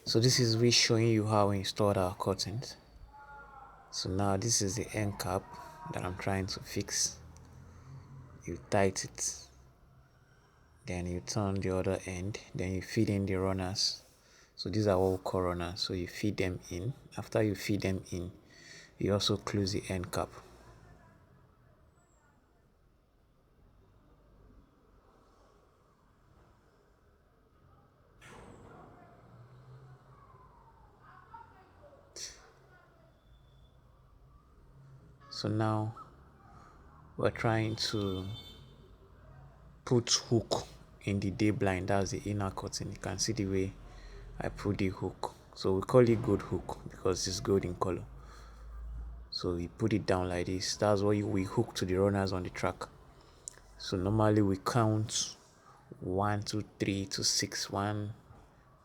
So this is we showing you how we installed our curtains. So now this is the end cap that I'm trying to fix. You tight it, then you turn the other end, then you feed in the runners. So these are what we call runners. So you feed them in. After you feed them in, you also close the end cap. So now we're trying to put hook in the day blind. That's the inner curtain. You can see the way I put the hook. So we call it gold hook because it's gold in color. So we put it down like this. That's what we hook to the runners on the track. So normally we count 1 2 3 to 6. 1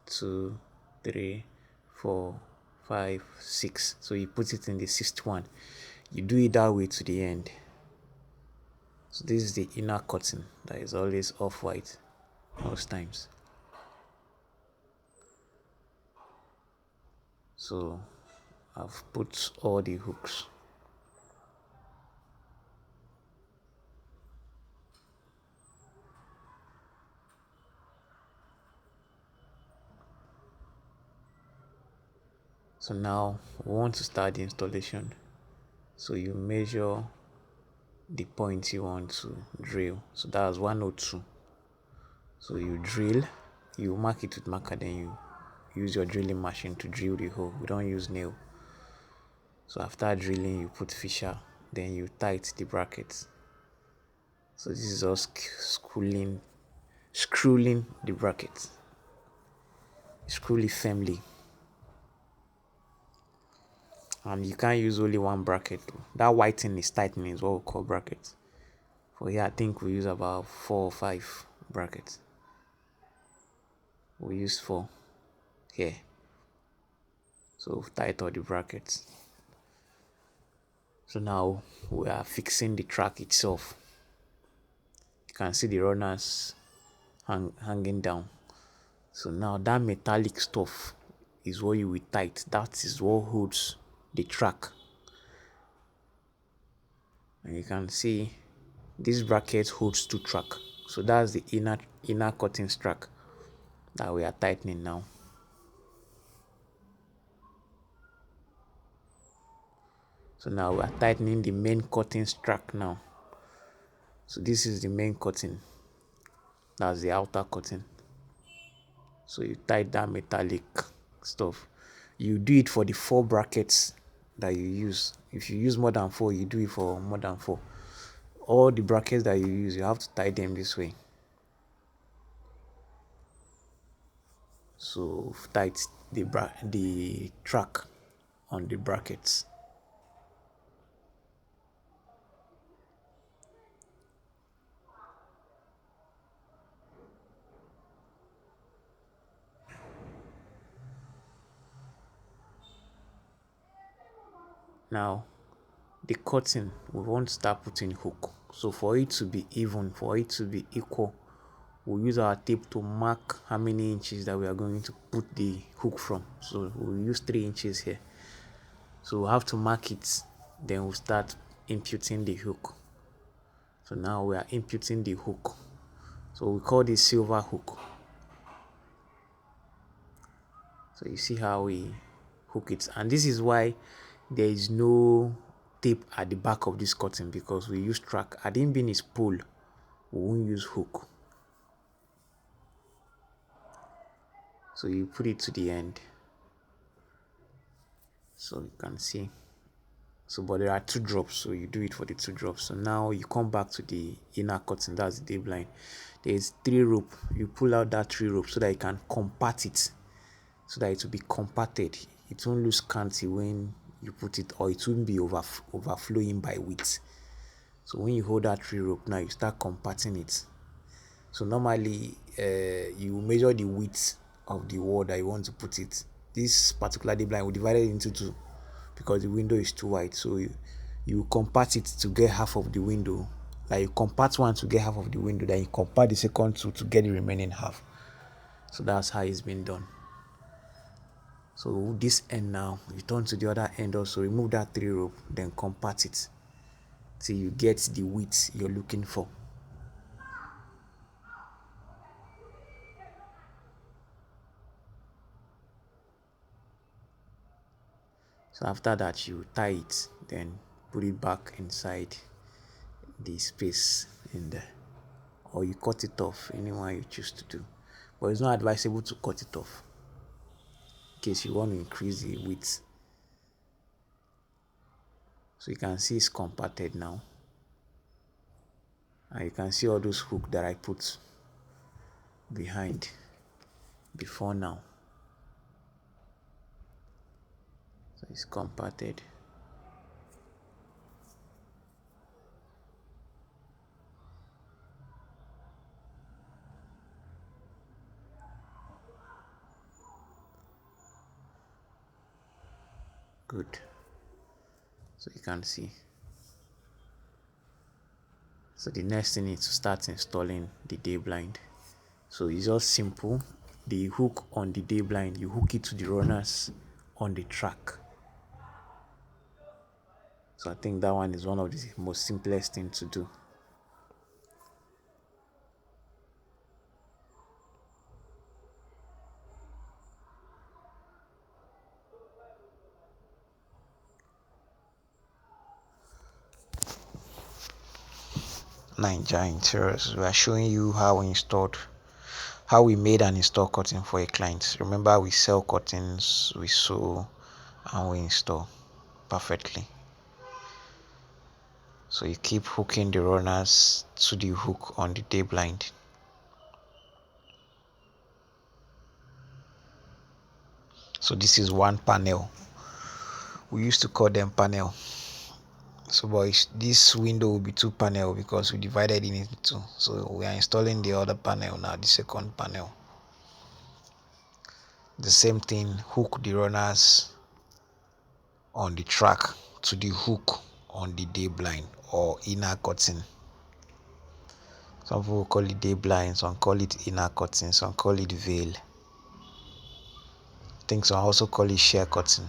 2 3 4 5 6. So you put it in the sixth one. You do it that way to the end. So this is the inner curtain that is always off-white most times. So I've put all the hooks. So now we want to start the installation. So you measure the point you want to drill. So that's 102. So you drill, you mark it with marker, then you use your drilling machine to drill the hole. We don't use nail. So after drilling, you put fisher, then you tight the brackets. So this is us screwing the brackets. Screw it firmly. And you can't use only one bracket. That white thing is tightening is what we call brackets. For here, I think we use about 4 or 5 brackets. We use 4 here. So tight all the brackets. So now we are fixing the track itself. You can see the runners hanging down. So now that metallic stuff is what you will tight. That is what holds the track. And you can see this bracket holds two track. So that's the inner curtains track that we are tightening now. So now we are tightening the main curtains track now. So this is the main curtain. That's the outer curtain. So you tight that metallic stuff. You do it for the 4 brackets that you use. If you use more than 4, you do it for more than 4. All the brackets that you use, you have to tie them this way. So tight the track on the brackets. Now the curtain, we want to start putting hook. So for it to be even, for it to be equal, we'll use our tape to mark how many inches that we are going to put the hook from. So we'll use 3 inches here. So we'll have to mark it, then we'll start imputing the hook. So now we are imputing the hook. So we call this silver hook. So you see how we hook it, and this is why there is no tape at the back of this curtain, because we use track. Had it been is pole, we won't use hook. So you put it to the end, so you can see. So but there are 2 drops, so you do it for the 2 drops. So now you come back to the inner curtain, that's the day blind. There is 3 rope. You pull out that 3 rope so that you can compact it, so that it will be compacted. It won't lose county when you put it, or it won't be overflowing by width. So when you hold that 3 rope, now you start compacting it. So normally you measure the width of the wall that you want to put it. This particular day blind will divide it into 2 because the window is too wide. So you compact it to get half of the window. Like you compact one to get half of the window, then you compact the second 2 to get the remaining half. So that's how it's been done. So this end now, you turn to the other end also, remove that 3 rope, then compact it till you get the width you're looking for. So after that, you tie it, then put it back inside the space in there, or you cut it off, anyone you choose to do, but it's not advisable to cut it off in case you want to increase the width. So you can see it's compacted now, and you can see all those hooks that I put behind before now. So it's compacted. Good. So you can see. So the next thing is to start installing the day blind. So it's just simple. The hook on the day blind, you hook it to the runners on the track. So I think that one is one of the most simplest thing to do. Ninja Interiors, we are showing you how we made and install curtain for a client. Remember, we sell curtains, we sew, and we install perfectly. So you keep hooking the runners to the hook on the day blind. So this is one panel. We used to call them panel. So boys, this window will be 2 panel because we divided it into 2. So we are installing the other panel now, the second panel. The same thing, hook the runners on the track to the hook on the day blind or inner curtain. Some people call it day blind, some call it inner curtain, some call it veil. I think some also call it sheer curtain.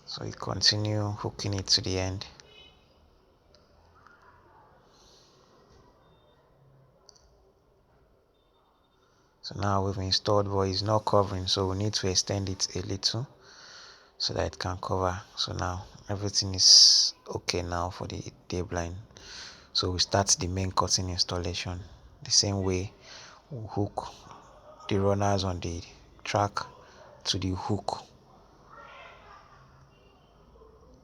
So you continue hooking it to the end. So now we've installed, but it's not covering, so we need to extend it a little so that it can cover. So now everything is okay now for the day blind. So we start the main curtain installation the same way. We hook the runners on the track to the hook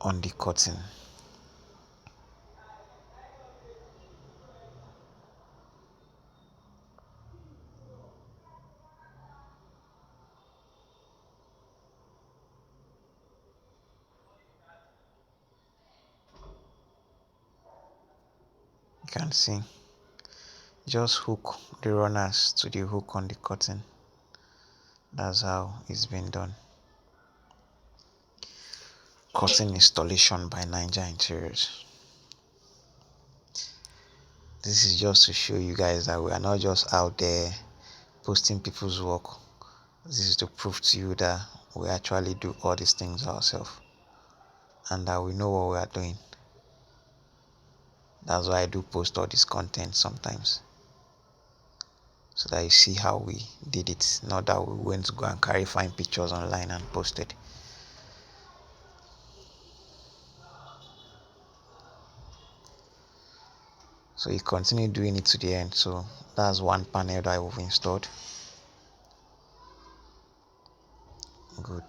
on the curtain. You can see, just hook the runners to the hook on the curtain. That's how it's been done. Curtain installation by Ninja Interiors. This is just to show you guys that we are not just out there posting people's work. This is to prove to you that we actually do all these things ourselves and that we know what we are doing. That's why I do post all this content sometimes, so that you see how we did it, not that we went to go and carry fine pictures online and post it. So you continue doing it to the end. So that's one panel that we've installed. Good.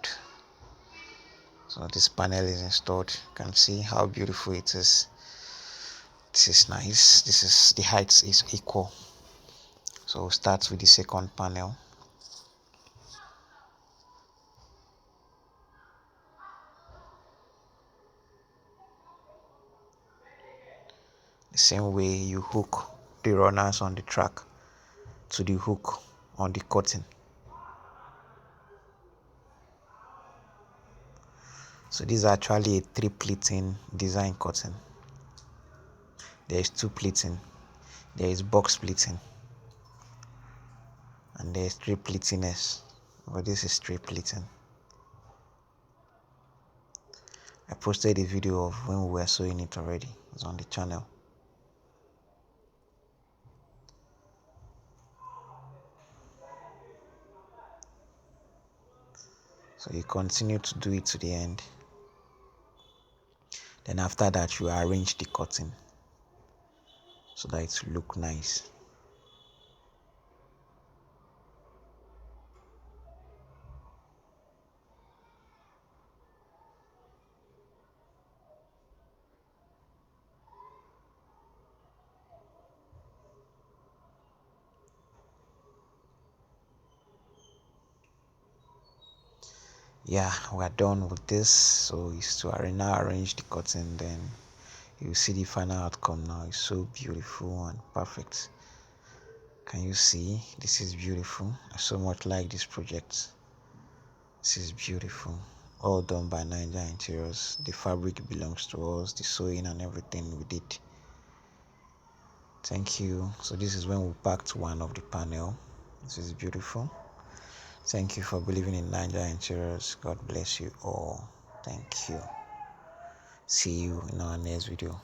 So this panel is installed. You can see how beautiful it is. This is nice. This is, the height is equal. So we'll start with the second panel. The same way you hook the runners on the track to the hook on the curtain. So this is actually a 3 pleating design curtain. There is 2 pleating, there is box pleating, and there is 3 pleatiness, but this is 3 pleating. I posted a video of when we were sewing it already. It's on the channel. So you continue to do it to the end. Then after that, you arrange the curtain so that it will look nice. Yeah, we're done with this. So it's to now arrange the curtain, then you see the final outcome. Now it's so beautiful and perfect. Can you see? This is beautiful. I so much like this project. This is beautiful. All done by Niger Interiors. The fabric belongs to us, the sewing and everything we did. Thank you. So this is when we packed one of the panel. This is beautiful. Thank you for believing in Niger Interiors. God bless you all. Thank you. See you in our next video.